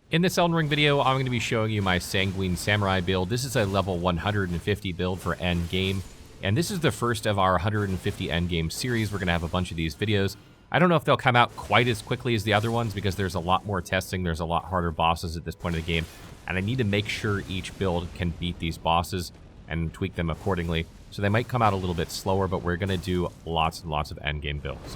In this Elden Ring video, I'm going to be showing you my Sanguine Samurai build. This is a level 150 build for endgame, and this is the first of our 150 endgame series. We're going to have a bunch of these videos. I don't know if they'll come out quite as quickly as the other ones because there's a lot more testing, there's a lot harder bosses at this point of the game, and I need to make sure each build can beat these bosses and tweak them accordingly. So they might come out a little bit slower, but we're going to do lots and lots of endgame builds.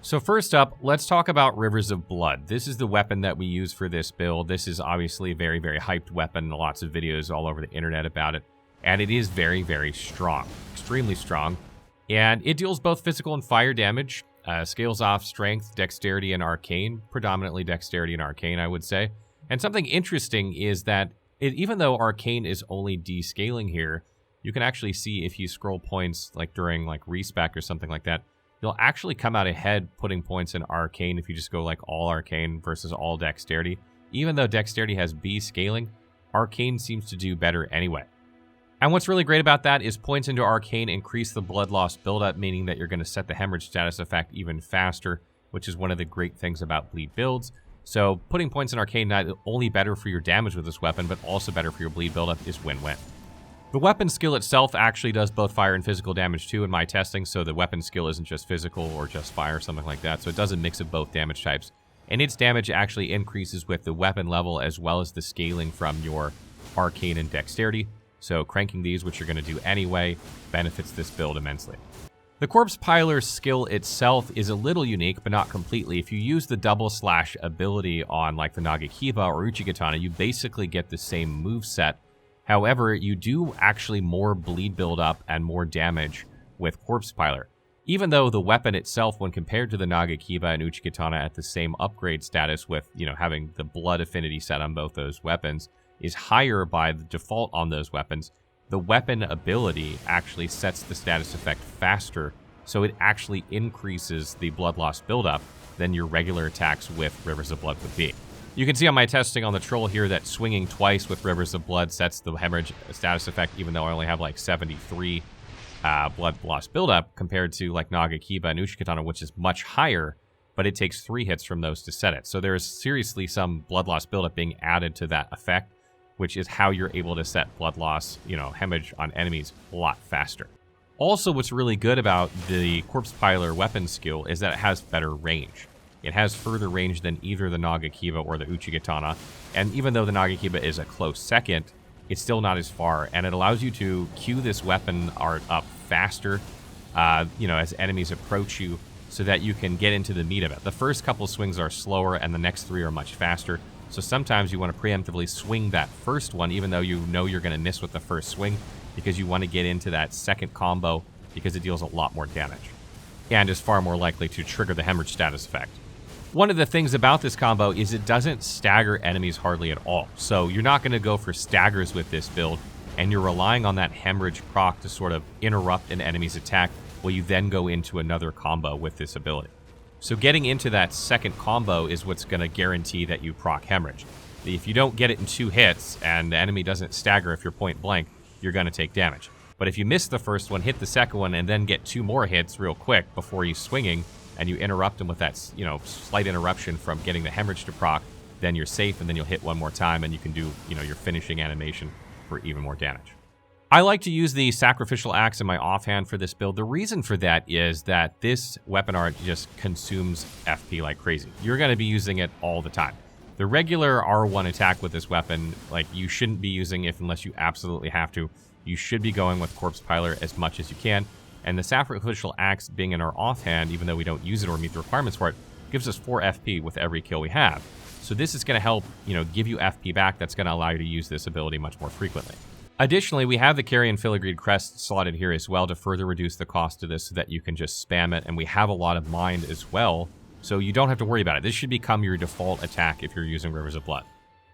So first up, let's talk about Rivers of Blood. This is the weapon that we use for this build. This is obviously a very, very hyped weapon. Lots of videos all over the internet about it. And it is very, very strong. Extremely strong. And it deals both physical and fire damage. Scales off strength, dexterity, and arcane. Predominantly dexterity and arcane, I would say. And something interesting is that even though arcane is only descaling here, you can actually see if you scroll points like during like respec or something like that, you'll actually come out ahead putting points in arcane if you just go like all arcane versus all dexterity. Even though dexterity has B scaling, arcane seems to do better anyway. And what's really great about that is points into arcane increase the blood loss buildup, meaning that you're going to set the hemorrhage status effect even faster, which is one of the great things about bleed builds. So putting points in arcane not only better for your damage with this weapon, but also better for your bleed buildup is win-win. The weapon skill itself actually does both fire and physical damage too in my testing, so the weapon skill isn't just physical or just fire or something like that, so it does a mix of both damage types. And its damage actually increases with the weapon level as well as the scaling from your arcane and dexterity, so cranking these, which you're going to do anyway, benefits this build immensely. The Corpse Piler skill itself is a little unique, but not completely. If you use the double slash ability on like the Nagakiba or Uchigatana, you basically get the same moveset. However, you do actually more bleed buildup and more damage with Corpse Piler. Even though the weapon itself, when compared to the Nagakiba and Uchigatana at the same upgrade status with, having the blood affinity set on both those weapons, is higher by the default on those weapons, the weapon ability actually sets the status effect faster, so it actually increases the blood loss buildup than your regular attacks with Rivers of Blood would be. You can see on my testing on the troll here that swinging twice with Rivers of Blood sets the hemorrhage status effect, even though I only have like 73 blood loss buildup compared to like Nagakiba and Uchigatana, which is much higher, but it takes 3 hits from those to set it. So there's seriously some blood loss buildup being added to that effect, which is how you're able to set blood loss, hemorrhage on enemies a lot faster. Also, what's really good about the Corpse Piler weapon skill is that it has better range. It has further range than either the Nagakiba or the Uchigatana, and even though the Nagakiba is a close second, it's still not as far, and it allows you to queue this weapon art up faster, as enemies approach you, so that you can get into the meat of it. The first couple swings are slower, and the next 3 are much faster, so sometimes you want to preemptively swing that first one, even though you know you're going to miss with the first swing, because you want to get into that second combo, because it deals a lot more damage, and is far more likely to trigger the hemorrhage status effect. One of the things about this combo is it doesn't stagger enemies hardly at all. So you're not going to go for staggers with this build, and you're relying on that hemorrhage proc to sort of interrupt an enemy's attack while you then go into another combo with this ability. So getting into that second combo is what's going to guarantee that you proc hemorrhage. If you don't get it in 2 hits and the enemy doesn't stagger if you're point blank, you're going to take damage. But if you miss the first one, hit the second one, and then get 2 more hits real quick before you swinging, and you interrupt them with that, slight interruption from getting the hemorrhage to proc, then you're safe, and then you'll hit one more time, and you can do, your finishing animation for even more damage. I like to use the Sacrificial Axe in my offhand for this build. The reason for that is that this weapon art just consumes FP like crazy. You're going to be using it all the time. The regular R1 attack with this weapon, you shouldn't be using it unless you absolutely have to. You should be going with Corpse Piler as much as you can. And the Sacrificial Axe being in our offhand, even though we don't use it or meet the requirements for it, gives us 4 FP with every kill we have. So this is going to help, give you FP back. That's going to allow you to use this ability much more frequently. Additionally, we have the Carrion Filigreed Crest slotted here as well to further reduce the cost of this so that you can just spam it. And we have a lot of mind as well, so you don't have to worry about it. This should become your default attack if you're using Rivers of Blood.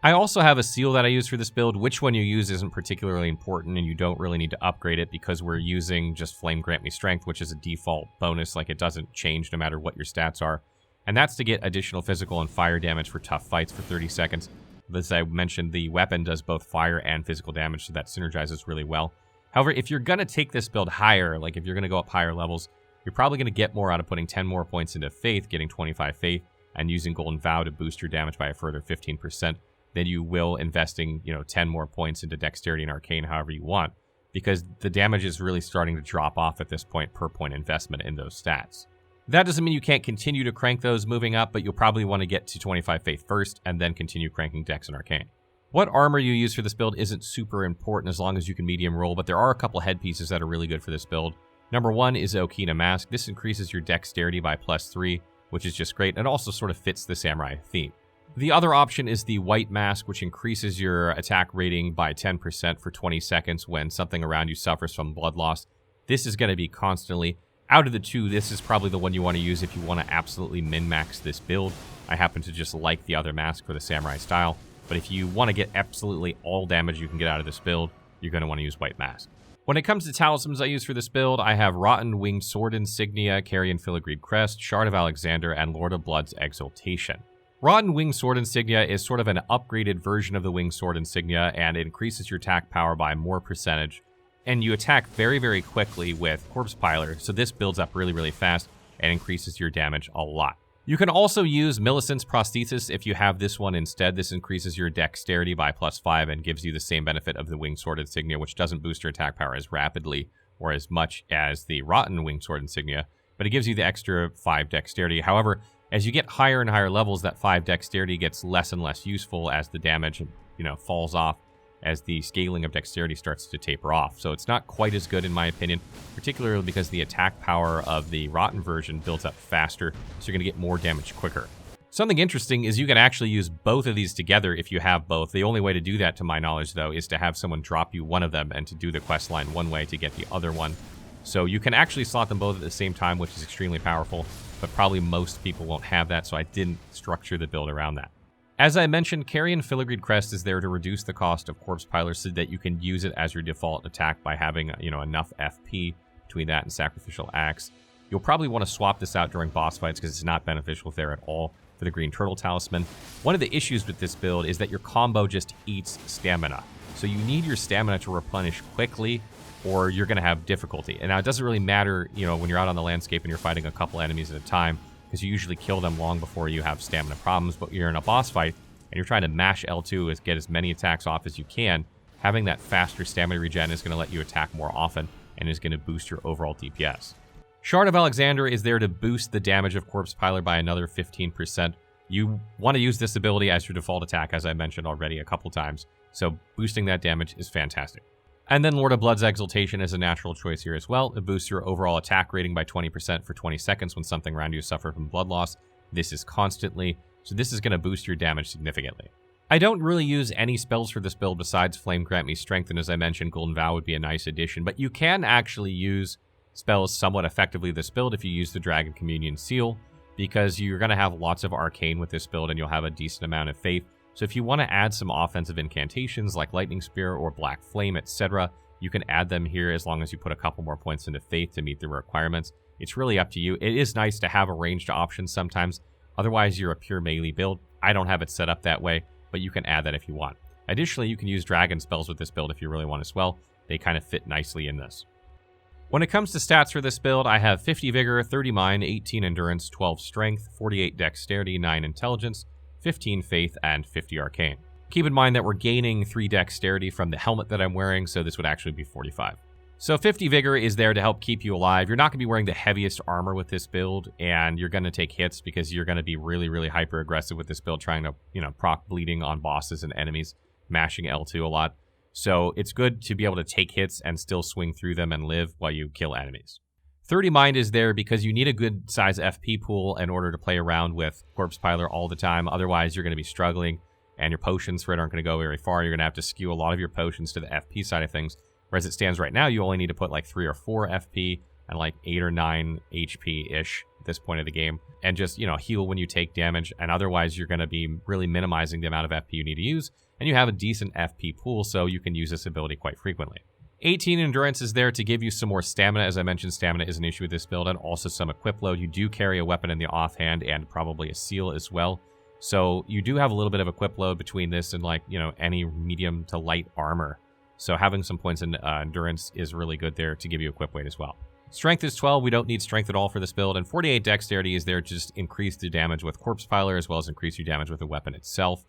I also have a seal that I use for this build. Which one you use isn't particularly important, and you don't really need to upgrade it because we're using just Flame Grant Me Strength, which is a default bonus. It doesn't change no matter what your stats are. And that's to get additional physical and fire damage for tough fights for 30 seconds. As I mentioned, the weapon does both fire and physical damage, so that synergizes really well. However, if you're going to take this build higher, if you're going to go up higher levels, you're probably going to get more out of putting 10 more points into Faith, getting 25 Faith, and using Golden Vow to boost your damage by a further 15%, than you will investing, 10 more points into Dexterity and Arcane however you want, because the damage is really starting to drop off at this point per point investment in those stats. That doesn't mean you can't continue to crank those moving up, but you'll probably want to get to 25 Faith first and then continue cranking Dex and Arcane. What armor you use for this build isn't super important as long as you can medium roll, but there are a couple headpieces that are really good for this build. Number one is Okina Mask. This increases your Dexterity by +3, which is just great, and it also sort of fits the samurai theme. The other option is the White Mask, which increases your attack rating by 10% for 20 seconds when something around you suffers from blood loss. This is going to be constantly. Out of the two, this is probably the one you want to use if you want to absolutely min-max this build. I happen to just like the other mask for the samurai style, but if you want to get absolutely all damage you can get out of this build, you're going to want to use White Mask. When it comes to talismans I use for this build, I have Rotten Winged Sword Insignia, Carrion Filigreed Crest, Shard of Alexander, and Lord of Blood's Exaltation. Rotten Winged Sword Insignia is sort of an upgraded version of the Winged Sword Insignia, and it increases your attack power by more percentage. And you attack very, very quickly with Corpse Piler, so this builds up really, really fast and increases your damage a lot. You can also use Millicent's Prosthesis if you have this one instead. This increases your Dexterity by +5 and gives you the same benefit of the Winged Sword Insignia, which doesn't boost your attack power as rapidly or as much as the Rotten Winged Sword Insignia, but it gives you the extra 5 Dexterity. However, as you get higher and higher levels, that 5 Dexterity gets less and less useful as the damage, falls off, as the scaling of Dexterity starts to taper off. So it's not quite as good in my opinion, particularly because the attack power of the Rotten version builds up faster, so you're going to get more damage quicker. Something interesting is you can actually use both of these together if you have both. The only way to do that, to my knowledge, though, is to have someone drop you one of them and to do the quest line one way to get the other one. So you can actually slot them both at the same time, which is extremely powerful, but probably most people won't have that, so I didn't structure the build around that. As I mentioned, Carrion Filigreed Crest is there to reduce the cost of Corpse Piler so that you can use it as your default attack by having, enough FP between that and Sacrificial Axe. You'll probably want to swap this out during boss fights because it's not beneficial there at all for the Green Turtle Talisman. One of the issues with this build is that your combo just eats stamina. So you need your stamina to replenish quickly or you're going to have difficulty. And now it doesn't really matter, when you're out on the landscape and you're fighting a couple enemies at a time, because you usually kill them long before you have stamina problems, but you're in a boss fight and you're trying to mash L2 to get as many attacks off as you can, having that faster stamina regen is going to let you attack more often and is going to boost your overall DPS. Shard of Alexander is there to boost the damage of Corpse Piler by another 15%. You want to use this ability as your default attack, as I mentioned already a couple times, so boosting that damage is fantastic. And then Lord of Blood's Exaltation is a natural choice here as well. It boosts your overall attack rating by 20% for 20 seconds when something around you suffers from blood loss. This is constantly, so this is going to boost your damage significantly. I don't really use any spells for this build besides Flame Grant Me Strength, and as I mentioned, Golden Vow would be a nice addition, but you can actually use spells somewhat effectively this build if you use the Dragon Communion Seal, because you're going to have lots of Arcane with this build and you'll have a decent amount of Faith. So if you want to add some offensive incantations like Lightning Spear or Black Flame, etc., you can add them here as long as you put a couple more points into Faith to meet the requirements. It's really up to you. It is nice to have a ranged option sometimes. Otherwise, you're a pure melee build. I don't have it set up that way, but you can add that if you want. Additionally, you can use dragon spells with this build if you really want as well. They kind of fit nicely in this. When it comes to stats for this build, I have 50 Vigor, 30 Mind, 18 Endurance, 12 Strength, 48 Dexterity, 9 Intelligence, 15 Faith, and 50 Arcane. Keep in mind that we're gaining 3 Dexterity from the helmet that I'm wearing, so this would actually be 45. So 50 Vigor is there to help keep you alive. You're not going to be wearing the heaviest armor with this build, and you're going to take hits because you're going to be really, really hyper-aggressive with this build, trying to, proc bleeding on bosses and enemies, mashing L2 a lot. So it's good to be able to take hits and still swing through them and live while you kill enemies. 30 Mind is there because you need a good size FP pool in order to play around with Corpse Piler all the time. Otherwise, you're going to be struggling, and your potions for it aren't going to go very far. You're going to have to skew a lot of your potions to the FP side of things. Whereas it stands right now, you only need to put like 3 or 4 FP and like 8 or 9 HP-ish at this point of the game. And just, heal when you take damage. And otherwise, you're going to be really minimizing the amount of FP you need to use. And you have a decent FP pool, so you can use this ability quite frequently. 18 Endurance is there to give you some more stamina. As I mentioned, stamina is an issue with this build, and also some equip load. You do carry a weapon in the offhand and probably a seal as well. So you do have a little bit of equip load between this and any medium to light armor. So having some points in Endurance is really good there to give you equip weight as well. Strength is 12. We don't need strength at all for this build. And 48 dexterity is there to just increase the damage with Corpse Piler as well as increase your damage with the weapon itself.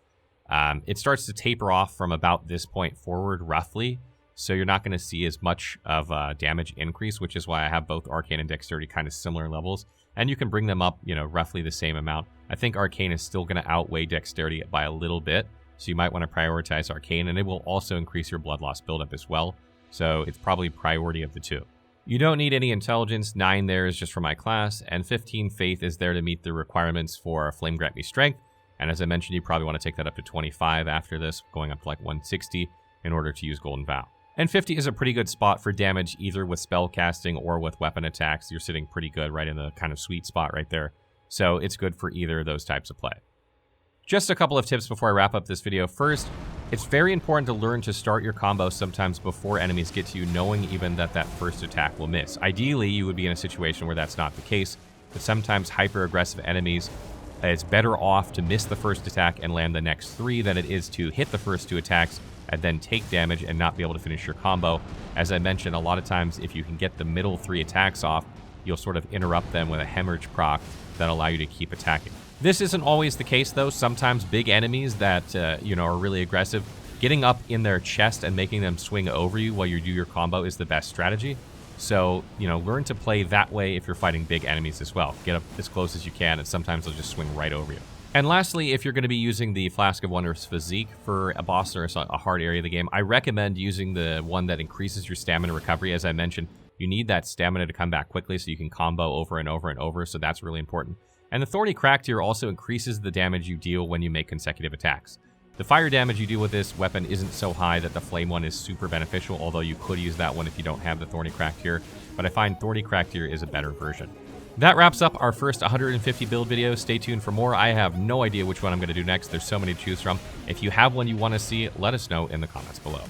It starts to taper off from about this point forward, roughly. So you're not going to see as much of a damage increase, which is why I have both Arcane and Dexterity kind of similar levels. And you can bring them up, roughly the same amount. I think Arcane is still going to outweigh Dexterity by a little bit. So you might want to prioritize Arcane, and it will also increase your Blood Loss buildup as well. So it's probably priority of the two. You don't need any Intelligence. 9 there is just for my class. And 15 Faith is there to meet the requirements for Flame Grant Me Strength. And as I mentioned, you probably want to take that up to 25 after this, going up to like 160 in order to use Golden Vow. And 50 is a pretty good spot for damage, either with spell casting or with weapon attacks. You're sitting pretty good right in the kind of sweet spot right there. So it's good for either of those types of play. Just a couple of tips before I wrap up this video. First, it's very important to learn to start your combo sometimes before enemies get to you, knowing even that that first attack will miss. Ideally, you would be in a situation where that's not the case, but sometimes hyper-aggressive enemies, it's better off to miss the first attack and land the next 3 than it is to hit the first 2 attacks and then take damage and not be able to finish your combo. As I mentioned, a lot of times if you can get the middle 3 attacks off, you'll sort of interrupt them with a hemorrhage proc that allow you to keep attacking. This isn't always the case, though. Sometimes big enemies that, are really aggressive, getting up in their chest and making them swing over you while you do your combo is the best strategy. So, learn to play that way if you're fighting big enemies as well. Get up as close as you can, and sometimes they'll just swing right over you. And lastly, if you're going to be using the Flask of Wondrous Physique for a boss or a hard area of the game, I recommend using the one that increases your stamina recovery. As I mentioned, you need that stamina to come back quickly so you can combo over and over and over, so that's really important. And the Thorny Crack tier also increases the damage you deal when you make consecutive attacks. The fire damage you deal with this weapon isn't so high that the flame one is super beneficial, although you could use that one if you don't have the Thorny Crack tier, but I find Thorny Crack tier is a better version. That wraps up our first 150 build video. Stay tuned for more. I have no idea which one I'm going to do next. There's so many to choose from. If you have one you want to see, let us know in the comments below.